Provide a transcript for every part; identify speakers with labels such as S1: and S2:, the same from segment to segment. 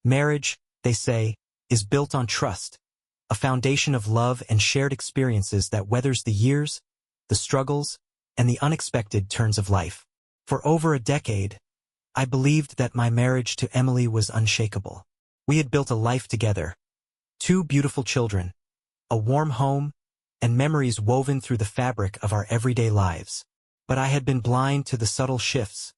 S1: Marriage, they say, is built on trust, a foundation of love and shared experiences that weathers the years, the struggles, and the unexpected turns of life. For over a decade, I believed that my marriage to Emily was unshakable. We had built a life together, 2 beautiful children, a warm home, and memories woven through the fabric of our everyday lives. But I had been blind to the subtle shifts,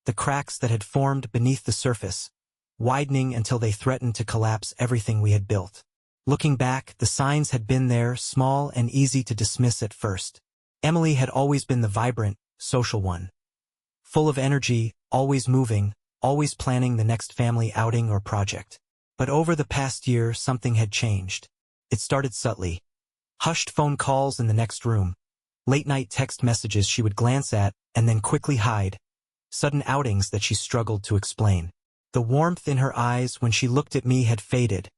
S1: the cracks that had formed beneath the surface, widening until they threatened to collapse everything we had built. Looking back, the signs had been there, small and easy to dismiss at first. Emily had always been the vibrant, social one. Full of energy, always moving, always planning the next family outing or project. But over the past year, something had changed. It started subtly. Hushed phone calls in the next room, late-night text messages she would glance at and then quickly hide, sudden outings that she struggled to explain. The warmth in her eyes when she looked at me had faded,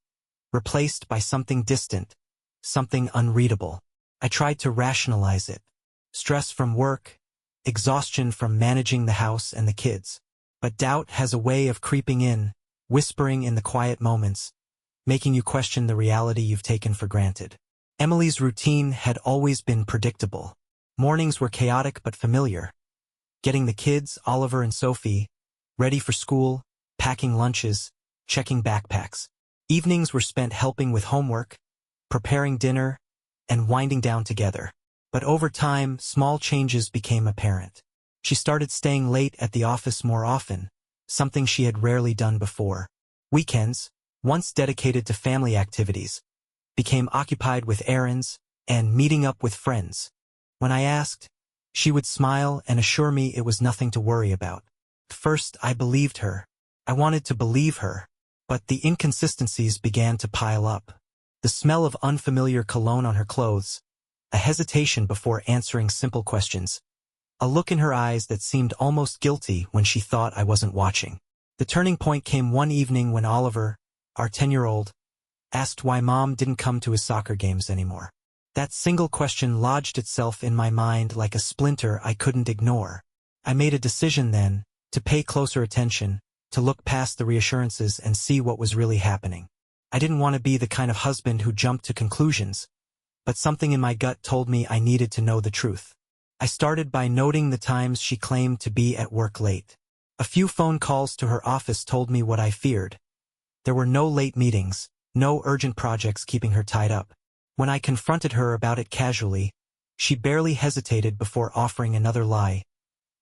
S1: replaced by something distant, something unreadable. I tried to rationalize it. Stress from work, exhaustion from managing the house and the kids. But doubt has a way of creeping in, whispering in the quiet moments, making you question the reality you've taken for granted. Emily's routine had always been predictable. Mornings were chaotic but familiar. Getting the kids, Oliver and Sophie, ready for school, packing lunches, checking backpacks. Evenings were spent helping with homework, preparing dinner, and winding down together. But over time, small changes became apparent. She started staying late at the office more often, something she had rarely done before. Weekends, once dedicated to family activities, became occupied with errands and meeting up with friends. When I asked, she would smile and assure me it was nothing to worry about. First, I believed her. I wanted to believe her, but the inconsistencies began to pile up. The smell of unfamiliar cologne on her clothes, a hesitation before answering simple questions, a look in her eyes that seemed almost guilty when she thought I wasn't watching. The turning point came one evening when Oliver, our 10-year-old, asked why Mom didn't come to his soccer games anymore. That single question lodged itself in my mind like a splinter I couldn't ignore. I made a decision then, to pay closer attention, to look past the reassurances and see what was really happening. I didn't want to be the kind of husband who jumped to conclusions, but something in my gut told me I needed to know the truth. I started by noting the times she claimed to be at work late. A few phone calls to her office told me what I feared. There were no late meetings, no urgent projects keeping her tied up. When I confronted her about it casually, she barely hesitated before offering another lie,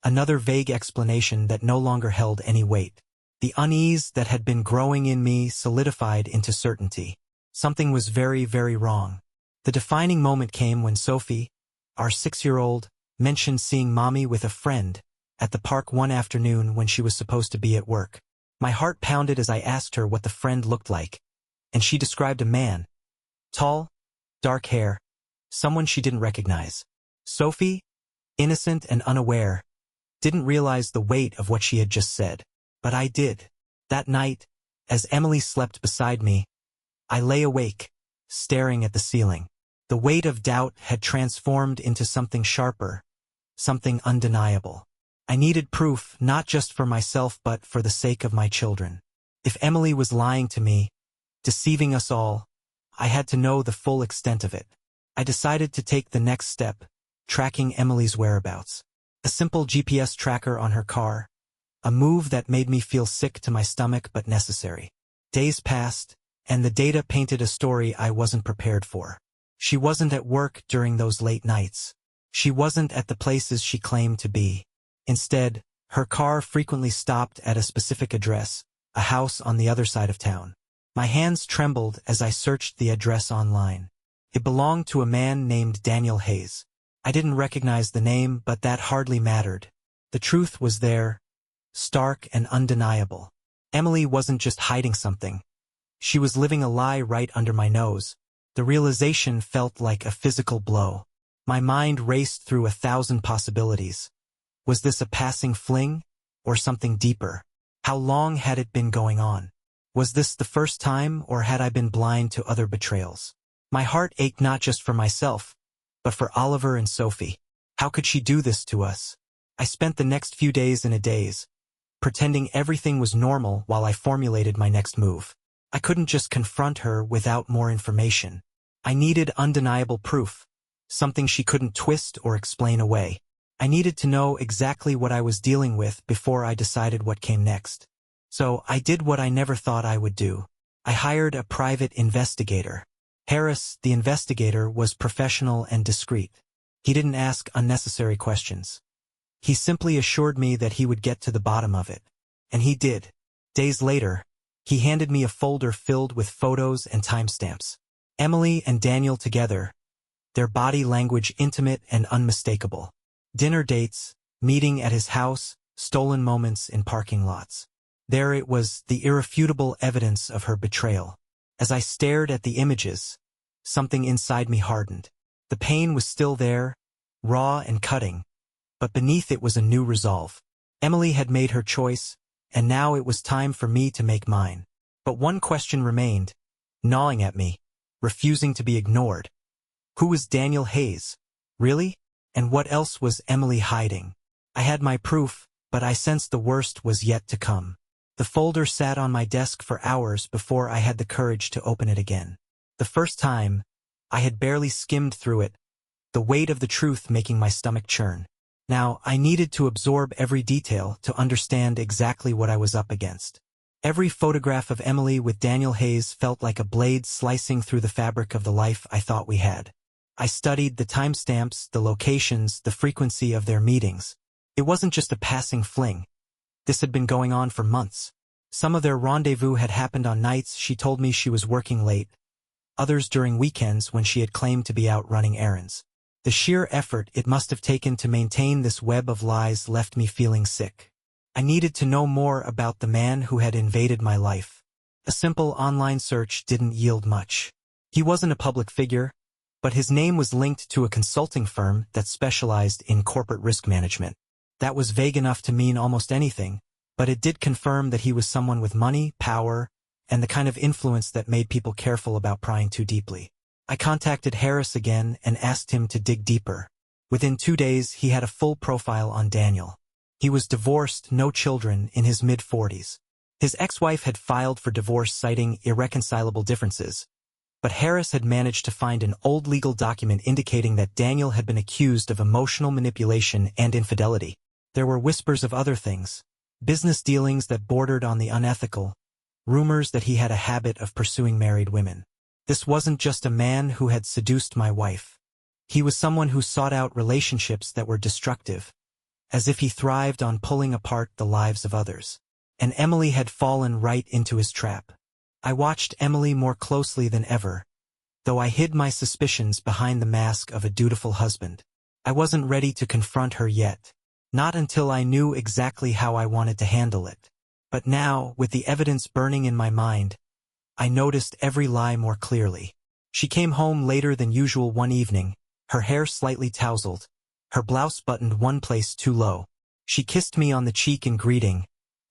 S1: another vague explanation that no longer held any weight. The unease that had been growing in me solidified into certainty. Something was very, very wrong. The defining moment came when Sophie, our 6-year-old, mentioned seeing Mommy with a friend at the park one afternoon when she was supposed to be at work. My heart pounded as I asked her what the friend looked like, and she described a man. Tall, dark hair, someone she didn't recognize. Sophie, innocent and unaware, didn't realize the weight of what she had just said. But I did. That night, as Emily slept beside me, I lay awake, staring at the ceiling. The weight of doubt had transformed into something sharper, something undeniable. I needed proof, not just for myself but for the sake of my children. If Emily was lying to me, deceiving us all, I had to know the full extent of it. I decided to take the next step, tracking Emily's whereabouts. A simple GPS tracker on her car, a move that made me feel sick to my stomach but necessary. Days passed, and the data painted a story I wasn't prepared for. She wasn't at work during those late nights. She wasn't at the places she claimed to be. Instead, her car frequently stopped at a specific address, a house on the other side of town. My hands trembled as I searched the address online. It belonged to a man named Daniel Hayes. I didn't recognize the name, but that hardly mattered. The truth was there, stark and undeniable. Emily wasn't just hiding something. She was living a lie right under my nose. The realization felt like a physical blow. My mind raced through 1,000 possibilities. Was this a passing fling, or something deeper? How long had it been going on? Was this the first time, or had I been blind to other betrayals? My heart ached not just for myself, but for Oliver and Sophie. How could she do this to us? I spent the next few days in a daze, pretending everything was normal while I formulated my next move. I couldn't just confront her without more information. I needed undeniable proof, something she couldn't twist or explain away. I needed to know exactly what I was dealing with before I decided what came next. So I did what I never thought I would do. I hired a private investigator. Harris, the investigator, was professional and discreet. He didn't ask unnecessary questions. He simply assured me that he would get to the bottom of it. And he did. Days later, he handed me a folder filled with photos and timestamps. Emily and Daniel together, their body language intimate and unmistakable. Dinner dates, meeting at his house, stolen moments in parking lots. There it was, the irrefutable evidence of her betrayal. As I stared at the images, something inside me hardened. The pain was still there, raw and cutting, but beneath it was a new resolve. Emily had made her choice, and now it was time for me to make mine. But one question remained, gnawing at me, refusing to be ignored. Who was Daniel Hayes? Really? And what else was Emily hiding? I had my proof, but I sensed the worst was yet to come. The folder sat on my desk for hours before I had the courage to open it again. The first time, I had barely skimmed through it, the weight of the truth making my stomach churn. Now, I needed to absorb every detail to understand exactly what I was up against. Every photograph of Emily with Daniel Hayes felt like a blade slicing through the fabric of the life I thought we had. I studied the timestamps, the locations, the frequency of their meetings. It wasn't just a passing fling. This had been going on for months. Some of their rendezvous had happened on nights she told me she was working late, others during weekends when she had claimed to be out running errands. The sheer effort it must have taken to maintain this web of lies left me feeling sick. I needed to know more about the man who had invaded my life. A simple online search didn't yield much. He wasn't a public figure, but his name was linked to a consulting firm that specialized in corporate risk management. That was vague enough to mean almost anything, but it did confirm that he was someone with money, power, and the kind of influence that made people careful about prying too deeply. I contacted Harris again and asked him to dig deeper. Within 2 days, he had a full profile on Daniel. He was divorced, no children, in his mid-40s. His ex-wife had filed for divorce citing irreconcilable differences, but Harris had managed to find an old legal document indicating that Daniel had been accused of emotional manipulation and infidelity. There were whispers of other things, business dealings that bordered on the unethical, rumors that he had a habit of pursuing married women. This wasn't just a man who had seduced my wife. He was someone who sought out relationships that were destructive, as if he thrived on pulling apart the lives of others. And Emily had fallen right into his trap. I watched Emily more closely than ever, though I hid my suspicions behind the mask of a dutiful husband. I wasn't ready to confront her yet, not until I knew exactly how I wanted to handle it. But now, with the evidence burning in my mind, I noticed every lie more clearly. She came home later than usual one evening, her hair slightly tousled, her blouse buttoned one place too low. She kissed me on the cheek in greeting,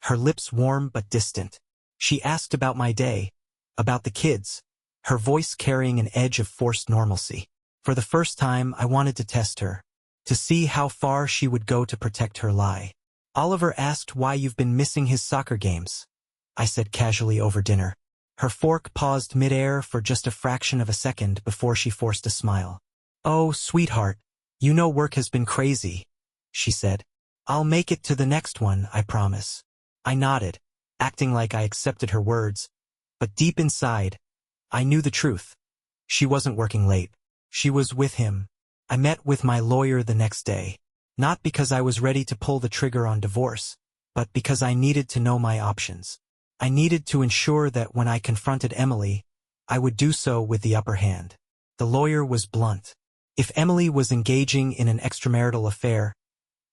S1: her lips warm but distant. She asked about my day, about the kids, her voice carrying an edge of forced normalcy. For the first time, I wanted to test her, to see how far she would go to protect her lie. Oliver asked why you've been missing his soccer games, I said casually over dinner. Her fork paused midair for just a fraction of a second before she forced a smile. Oh, sweetheart, you know work has been crazy, she said. I'll make it to the next one, I promise. I nodded, acting like I accepted her words, but deep inside, I knew the truth. She wasn't working late. She was with him. I met with my lawyer the next day, not because I was ready to pull the trigger on divorce, but because I needed to know my options. I needed to ensure that when I confronted Emily, I would do so with the upper hand. The lawyer was blunt. If Emily was engaging in an extramarital affair,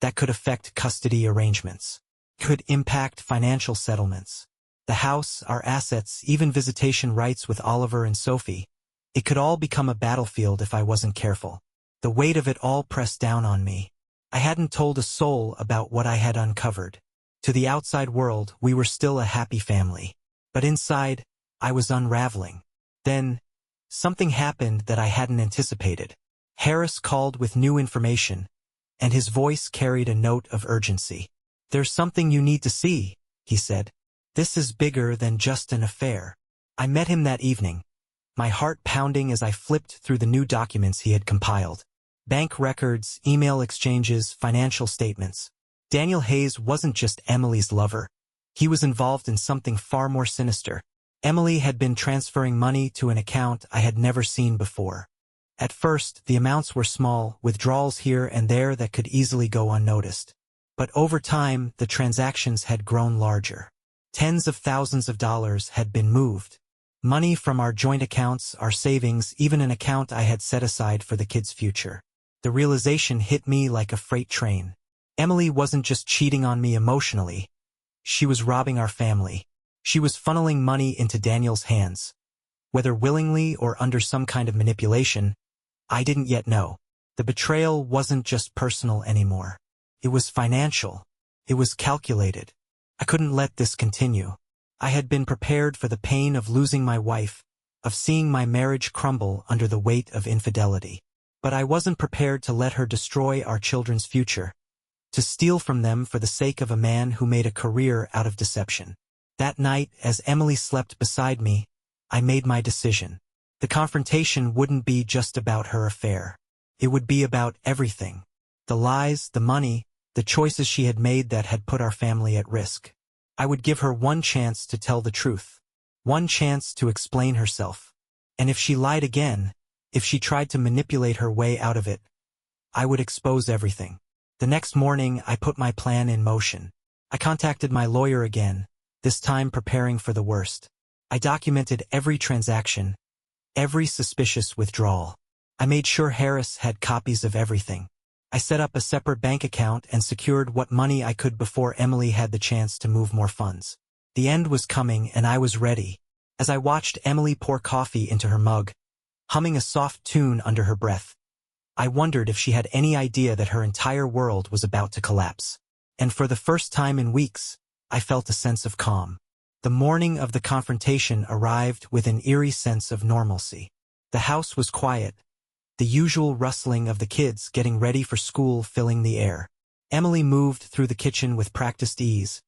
S1: that could affect custody arrangements, could impact financial settlements. The house, our assets, even visitation rights with Oliver and Sophie. It could all become a battlefield if I wasn't careful. The weight of it all pressed down on me. I hadn't told a soul about what I had uncovered. To the outside world, we were still a happy family. But inside, I was unraveling. Then, something happened that I hadn't anticipated. Harris called with new information, and his voice carried a note of urgency. "There's something you need to see," he said. "This is bigger than just an affair." I met him that evening, my heart pounding as I flipped through the new documents he had compiled. Bank records, email exchanges, financial statements. Daniel Hayes wasn't just Emily's lover. He was involved in something far more sinister. Emily had been transferring money to an account I had never seen before. At first, the amounts were small, withdrawals here and there that could easily go unnoticed. But over time, the transactions had grown larger. Tens of thousands of dollars had been moved. Money from our joint accounts, our savings, even an account I had set aside for the kids' future. The realization hit me like a freight train. Emily wasn't just cheating on me emotionally. She was robbing our family. She was funneling money into Daniel's hands. Whether willingly or under some kind of manipulation, I didn't yet know. The betrayal wasn't just personal anymore. It was financial. It was calculated. I couldn't let this continue. I had been prepared for the pain of losing my wife, of seeing my marriage crumble under the weight of infidelity. But I wasn't prepared to let her destroy our children's future, to steal from them for the sake of a man who made a career out of deception. That night, as Emily slept beside me, I made my decision. The confrontation wouldn't be just about her affair. It would be about everything. The lies, the money, the choices she had made that had put our family at risk. I would give her one chance to tell the truth. One chance to explain herself. And if she lied again, if she tried to manipulate her way out of it, I would expose everything. The next morning, I put my plan in motion. I contacted my lawyer again, this time preparing for the worst. I documented every transaction, every suspicious withdrawal. I made sure Harris had copies of everything. I set up a separate bank account and secured what money I could before Emily had the chance to move more funds. The end was coming and I was ready. As I watched Emily pour coffee into her mug, humming a soft tune under her breath, I wondered if she had any idea that her entire world was about to collapse. And for the first time in weeks, I felt a sense of calm. The morning of the confrontation arrived with an eerie sense of normalcy. The house was quiet, the usual rustling of the kids getting ready for school filling the air. Emily moved through the kitchen with practiced ease,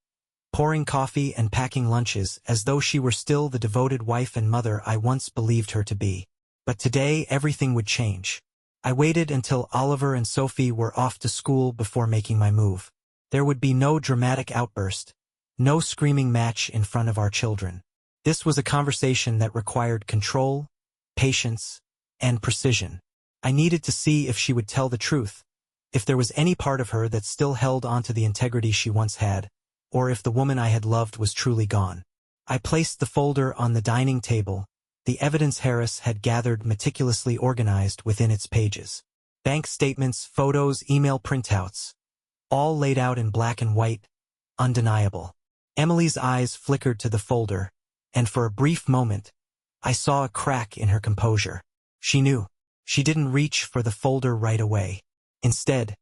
S1: pouring coffee and packing lunches as though she were still the devoted wife and mother I once believed her to be. But today everything would change. I waited until Oliver and Sophie were off to school before making my move. There would be no dramatic outburst, no screaming match in front of our children. This was a conversation that required control, patience, and precision. I needed to see if she would tell the truth, if there was any part of her that still held onto the integrity she once had, or if the woman I had loved was truly gone. I placed the folder on the dining table, the evidence Harris had gathered meticulously organized within its pages. Bank statements, photos, email printouts, all laid out in black and white, undeniable. Emily's eyes flickered to the folder, and for a brief moment, I saw a crack in her composure. She knew. She didn't reach for the folder right away. Instead,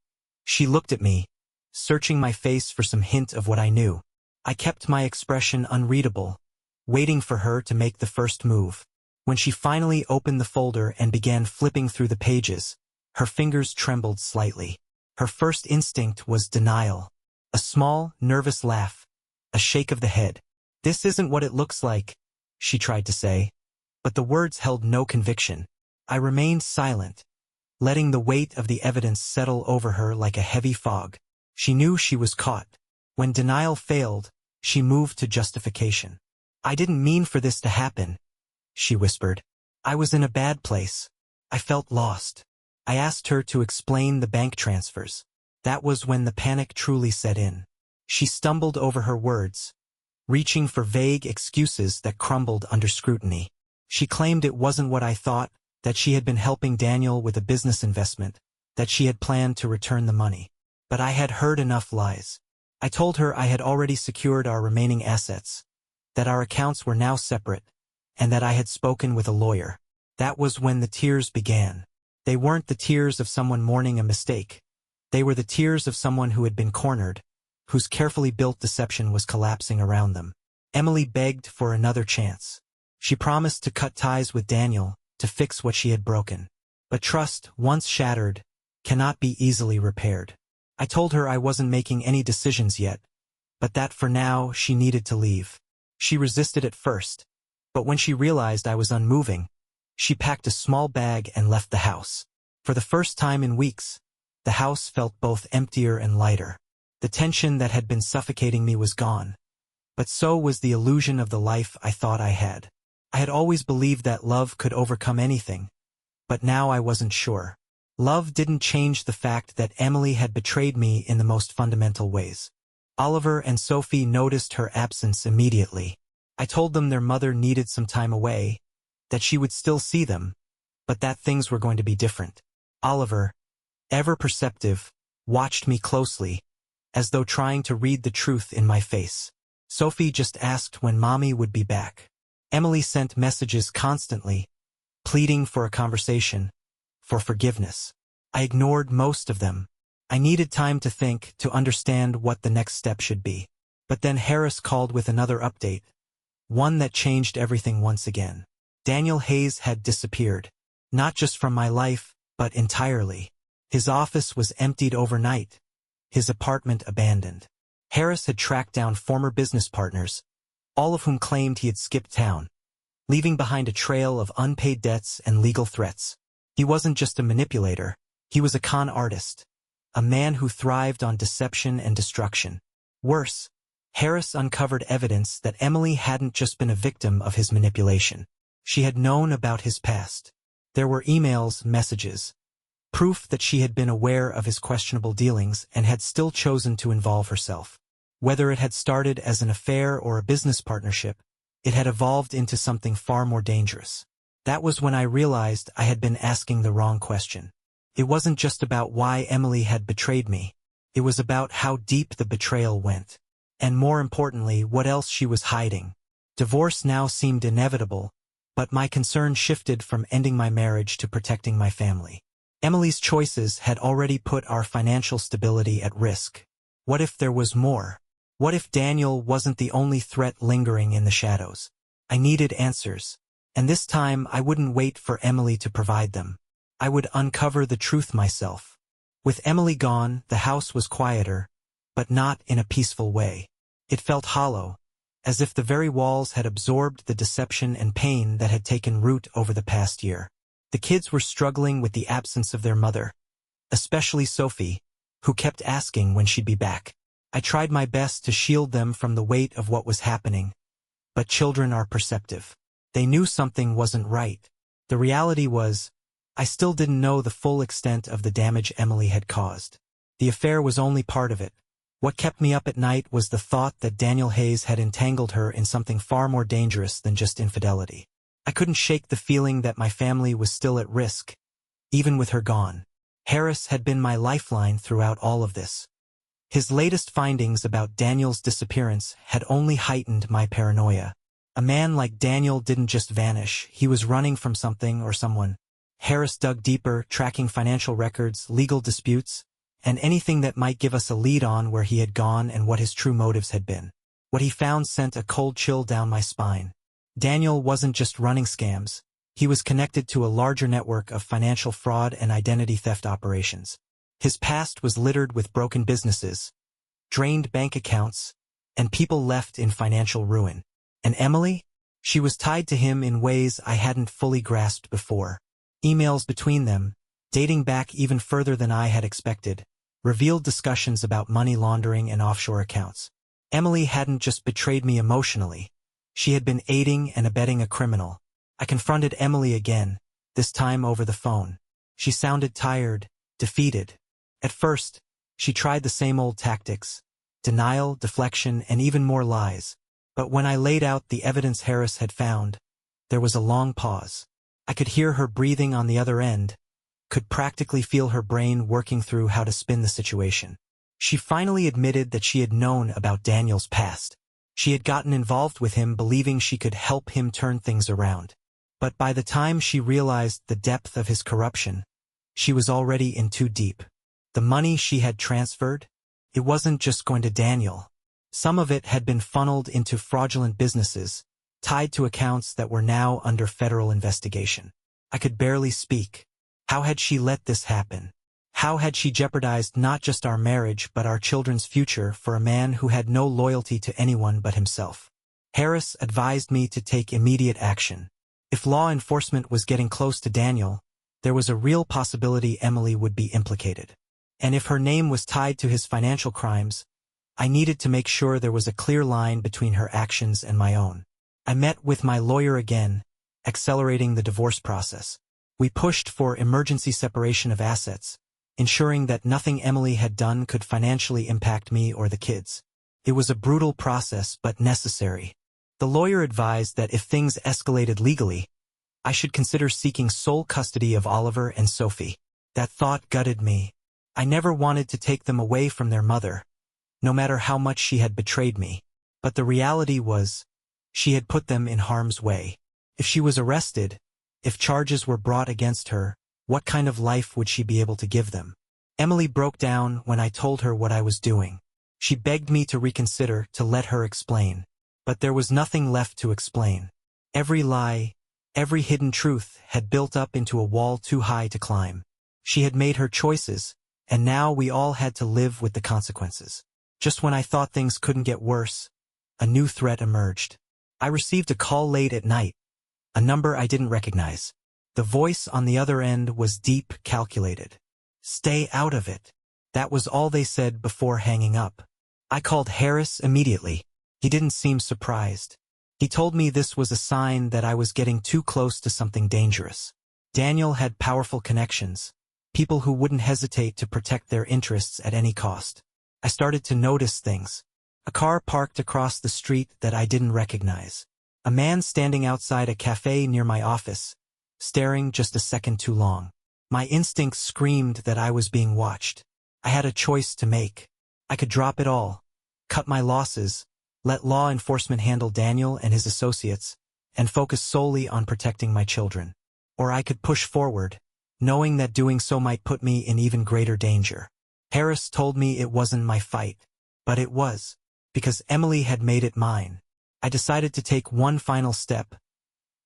S1: she looked at me, searching my face for some hint of what I knew. I kept my expression unreadable, waiting for her to make the first move. When she finally opened the folder and began flipping through the pages, her fingers trembled slightly. Her first instinct was denial. A small, nervous laugh, a shake of the head. "This isn't what it looks like," she tried to say, but the words held no conviction. I remained silent, letting the weight of the evidence settle over her like a heavy fog. She knew she was caught. When denial failed, she moved to justification. "I didn't mean for this to happen," she whispered. "I was in a bad place. I felt lost." I asked her to explain the bank transfers. That was when the panic truly set in. She stumbled over her words, reaching for vague excuses that crumbled under scrutiny. She claimed it wasn't what I thought, that she had been helping Daniel with a business investment, that she had planned to return the money. But I had heard enough lies. I told her I had already secured our remaining assets, that our accounts were now separate, and that I had spoken with a lawyer. That was when the tears began. They weren't the tears of someone mourning a mistake. They were the tears of someone who had been cornered, whose carefully built deception was collapsing around them. Emily begged for another chance. She promised to cut ties with Daniel, to fix what she had broken. But trust, once shattered, cannot be easily repaired. I told her I wasn't making any decisions yet, but that for now she needed to leave. She resisted at first, but when she realized I was unmoving, she packed a small bag and left the house. For the first time in weeks, the house felt both emptier and lighter. The tension that had been suffocating me was gone, but so was the illusion of the life I thought I had. I had always believed that love could overcome anything, but now I wasn't sure. Love didn't change the fact that Emily had betrayed me in the most fundamental ways. Oliver and Sophie noticed her absence immediately. I told them their mother needed some time away, that she would still see them, but that things were going to be different. Oliver, ever perceptive, watched me closely, as though trying to read the truth in my face. Sophie just asked when Mommy would be back. Emily sent messages constantly, pleading for a conversation, for forgiveness. I ignored most of them. I needed time to think, to understand what the next step should be. But then Harris called with another update, one that changed everything once again. Daniel Hayes had disappeared, not just from my life, but entirely. His office was emptied overnight, his apartment abandoned. Harris had tracked down former business partners, all of whom claimed he had skipped town, leaving behind a trail of unpaid debts and legal threats. He wasn't just a manipulator, he was a con artist, a man who thrived on deception and destruction. Worse, Harris uncovered evidence that Emily hadn't just been a victim of his manipulation. She had known about his past. There were emails, messages, proof that she had been aware of his questionable dealings and had still chosen to involve herself. Whether it had started as an affair or a business partnership, it had evolved into something far more dangerous. That was when I realized I had been asking the wrong question. It wasn't just about why Emily had betrayed me. It was about how deep the betrayal went. And more importantly, what else she was hiding. Divorce now seemed inevitable, but my concern shifted from ending my marriage to protecting my family. Emily's choices had already put our financial stability at risk. What if there was more? What if Daniel wasn't the only threat lingering in the shadows? I needed answers, and this time I wouldn't wait for Emily to provide them. I would uncover the truth myself. With Emily gone, the house was quieter, but not in a peaceful way. It felt hollow, as if the very walls had absorbed the deception and pain that had taken root over the past year. The kids were struggling with the absence of their mother, especially Sophie, who kept asking when she'd be back. I tried my best to shield them from the weight of what was happening, but children are perceptive. They knew something wasn't right. The reality was, I still didn't know the full extent of the damage Emily had caused. The affair was only part of it. What kept me up at night was the thought that Daniel Hayes had entangled her in something far more dangerous than just infidelity. I couldn't shake the feeling that my family was still at risk, even with her gone. Harris had been my lifeline throughout all of this. His latest findings about Daniel's disappearance had only heightened my paranoia. A man like Daniel didn't just vanish, he was running from something or someone. Harris dug deeper, tracking financial records, legal disputes, and anything that might give us a lead on where he had gone and what his true motives had been. What he found sent a cold chill down my spine. Daniel wasn't just running scams. He was connected to a larger network of financial fraud and identity theft operations. His past was littered with broken businesses, drained bank accounts, and people left in financial ruin. And Emily? She was tied to him in ways I hadn't fully grasped before. Emails between them, dating back even further than I had expected, revealed discussions about money laundering and offshore accounts. Emily hadn't just betrayed me emotionally. She had been aiding and abetting a criminal. I confronted Emily again, this time over the phone. She sounded tired, defeated. At first, she tried the same old tactics, denial, deflection, and even more lies. But when I laid out the evidence Harris had found, there was a long pause. I could hear her breathing on the other end, could practically feel her brain working through how to spin the situation. She finally admitted that she had known about Daniel's past. She had gotten involved with him believing she could help him turn things around. But by the time she realized the depth of his corruption, she was already in too deep. The money she had transferred, it wasn't just going to Daniel. Some of it had been funneled into fraudulent businesses, tied to accounts that were now under federal investigation. I could barely speak. How had she let this happen? How had she jeopardized not just our marriage but our children's future for a man who had no loyalty to anyone but himself? Harris advised me to take immediate action. If law enforcement was getting close to Daniel, there was a real possibility Emily would be implicated. And if her name was tied to his financial crimes, I needed to make sure there was a clear line between her actions and my own. I met with my lawyer again, accelerating the divorce process. We pushed for emergency separation of assets, ensuring that nothing Emily had done could financially impact me or the kids. It was a brutal process but necessary. The lawyer advised that if things escalated legally, I should consider seeking sole custody of Oliver and Sophie. That thought gutted me. I never wanted to take them away from their mother, no matter how much she had betrayed me. But the reality was, she had put them in harm's way. If she was arrested, if charges were brought against her, what kind of life would she be able to give them? Emily broke down when I told her what I was doing. She begged me to reconsider, to let her explain. But there was nothing left to explain. Every lie, every hidden truth had built up into a wall too high to climb. She had made her choices, and now we all had to live with the consequences. Just when I thought things couldn't get worse, a new threat emerged. I received a call late at night, a number I didn't recognize. The voice on the other end was deep, calculated. "Stay out of it." That was all they said before hanging up. I called Harris immediately. He didn't seem surprised. He told me this was a sign that I was getting too close to something dangerous. Daniel had powerful connections, people who wouldn't hesitate to protect their interests at any cost. I started to notice things. A car parked across the street that I didn't recognize. A man standing outside a cafe near my office, staring just a second too long. My instincts screamed that I was being watched. I had a choice to make. I could drop it all, cut my losses, let law enforcement handle Daniel and his associates, and focus solely on protecting my children. Or I could push forward, knowing that doing so might put me in even greater danger. Harris told me it wasn't my fight, but it was, because Emily had made it mine. I decided to take one final step.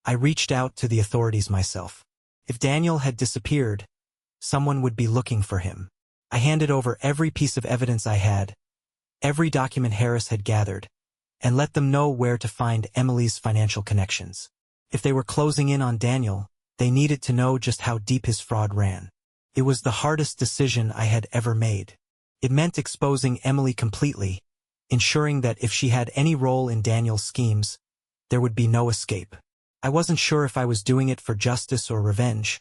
S1: I reached out to the authorities myself. If Daniel had disappeared, someone would be looking for him. I handed over every piece of evidence I had, every document Harris had gathered, and let them know where to find Emily's financial connections. If they were closing in on Daniel, they needed to know just how deep his fraud ran. It was the hardest decision I had ever made. It meant exposing Emily completely, ensuring that if she had any role in Daniel's schemes, there would be no escape. I wasn't sure if I was doing it for justice or revenge,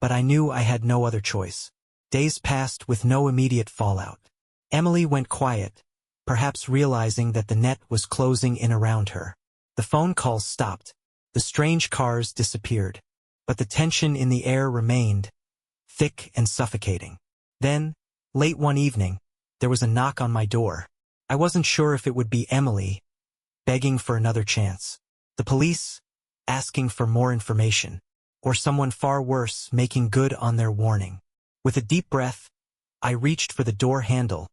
S1: but I knew I had no other choice. Days passed with no immediate fallout. Emily went quiet, perhaps realizing that the net was closing in around her. The phone calls stopped. The strange cars disappeared. But the tension in the air remained, thick and suffocating. Then, late one evening, there was a knock on my door. I wasn't sure if it would be Emily, begging for another chance. The police, asking for more information. Or someone far worse, making good on their warning. With a deep breath, I reached for the door handle,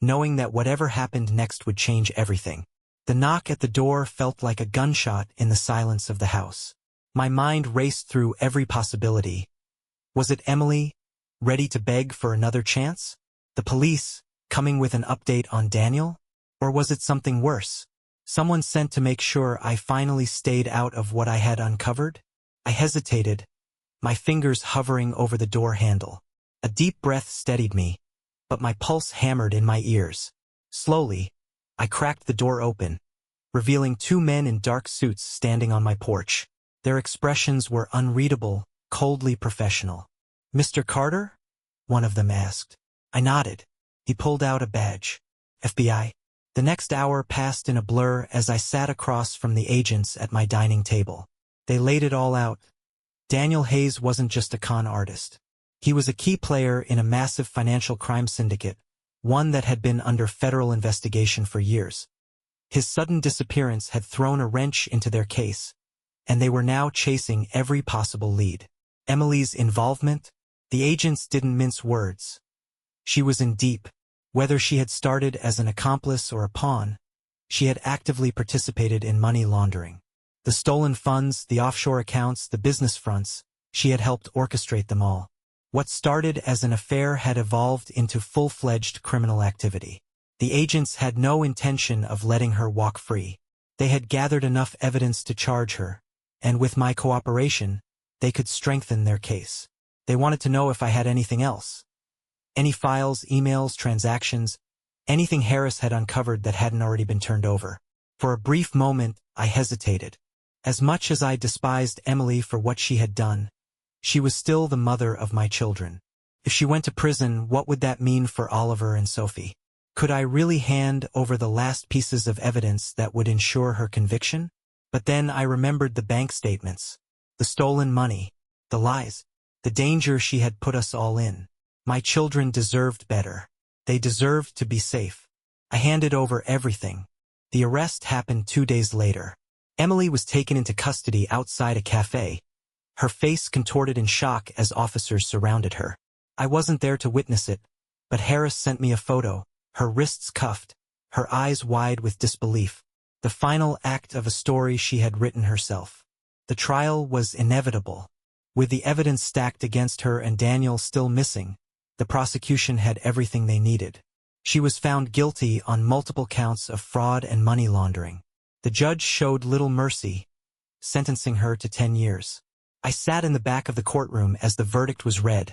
S1: knowing that whatever happened next would change everything. The knock at the door felt like a gunshot in the silence of the house. My mind raced through every possibility. Was it Emily, ready to beg for another chance? The police, coming with an update on Daniel? Or was it something worse? Someone sent to make sure I finally stayed out of what I had uncovered? I hesitated, my fingers hovering over the door handle. A deep breath steadied me, but my pulse hammered in my ears. Slowly, I cracked the door open, revealing two men in dark suits standing on my porch. Their expressions were unreadable, coldly professional. "Mr. Carter?" one of them asked. I nodded. He pulled out a badge. "FBI?" The next hour passed in a blur as I sat across from the agents at my dining table. They laid it all out. Daniel Hayes wasn't just a con artist. He was a key player in a massive financial crime syndicate, one that had been under federal investigation for years. His sudden disappearance had thrown a wrench into their case, and they were now chasing every possible lead. Emily's involvement? The agents didn't mince words. She was in deep. Whether she had started as an accomplice or a pawn, she had actively participated in money laundering. The stolen funds, the offshore accounts, the business fronts, she had helped orchestrate them all. What started as an affair had evolved into full-fledged criminal activity. The agents had no intention of letting her walk free. They had gathered enough evidence to charge her, and with my cooperation, they could strengthen their case. They wanted to know if I had anything else. Any files, emails, transactions, anything Harris had uncovered that hadn't already been turned over. For a brief moment, I hesitated. As much as I despised Emily for what she had done, she was still the mother of my children. If she went to prison, what would that mean for Oliver and Sophie? Could I really hand over the last pieces of evidence that would ensure her conviction? But then I remembered the bank statements, the stolen money, the lies, the danger she had put us all in. My children deserved better. They deserved to be safe. I handed over everything. The arrest happened 2 days later. Emily was taken into custody outside a cafe, her face contorted in shock as officers surrounded her. I wasn't there to witness it, but Harris sent me a photo, her wrists cuffed, her eyes wide with disbelief. The final act of a story she had written herself. The trial was inevitable. With the evidence stacked against her and Daniel still missing, the prosecution had everything they needed. She was found guilty on multiple counts of fraud and money laundering. The judge showed little mercy, sentencing her to 10 years. I sat in the back of the courtroom as the verdict was read,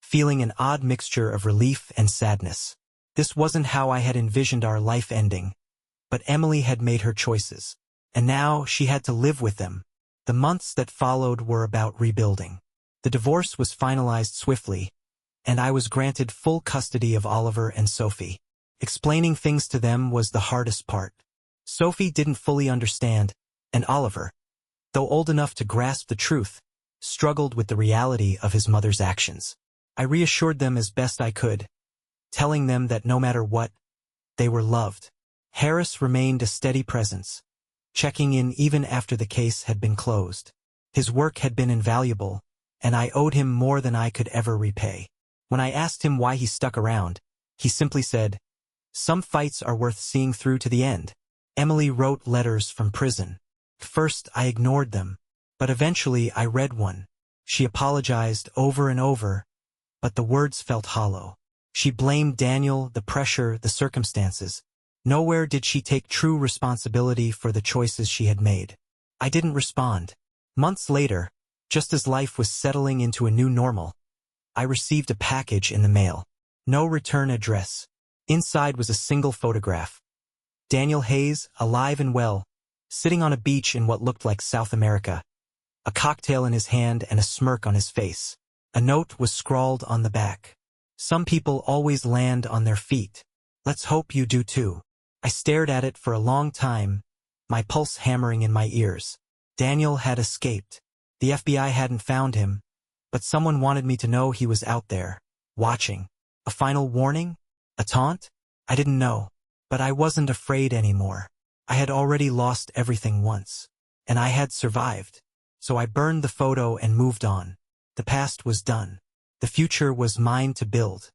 S1: feeling an odd mixture of relief and sadness. This wasn't how I had envisioned our life ending, but Emily had made her choices, and now she had to live with them. The months that followed were about rebuilding. The divorce was finalized swiftly, and I was granted full custody of Oliver and Sophie. Explaining things to them was the hardest part. Sophie didn't fully understand, and Oliver, though old enough to grasp the truth, struggled with the reality of his mother's actions. I reassured them as best I could, telling them that no matter what, they were loved. Harris remained a steady presence, checking in even after the case had been closed. His work had been invaluable, and I owed him more than I could ever repay. When I asked him why he stuck around, he simply said, "Some fights are worth seeing through to the end." Emily wrote letters from prison. First, I ignored them, but eventually I read one. She apologized over and over, but the words felt hollow. She blamed Daniel, the pressure, the circumstances. Nowhere did she take true responsibility for the choices she had made. I didn't respond. Months later, just as life was settling into a new normal, I received a package in the mail. No return address. Inside was a single photograph. Daniel Hayes, alive and well, sitting on a beach in what looked like South America, a cocktail in his hand and a smirk on his face. A note was scrawled on the back. "Some people always land on their feet. Let's hope you do too." I stared at it for a long time, my pulse hammering in my ears. Daniel had escaped. The FBI hadn't found him, but someone wanted me to know he was out there, watching. A final warning? A taunt? I didn't know. But I wasn't afraid anymore. I had already lost everything once, and I had survived. So I burned the photo and moved on. The past was done. The future was mine to build.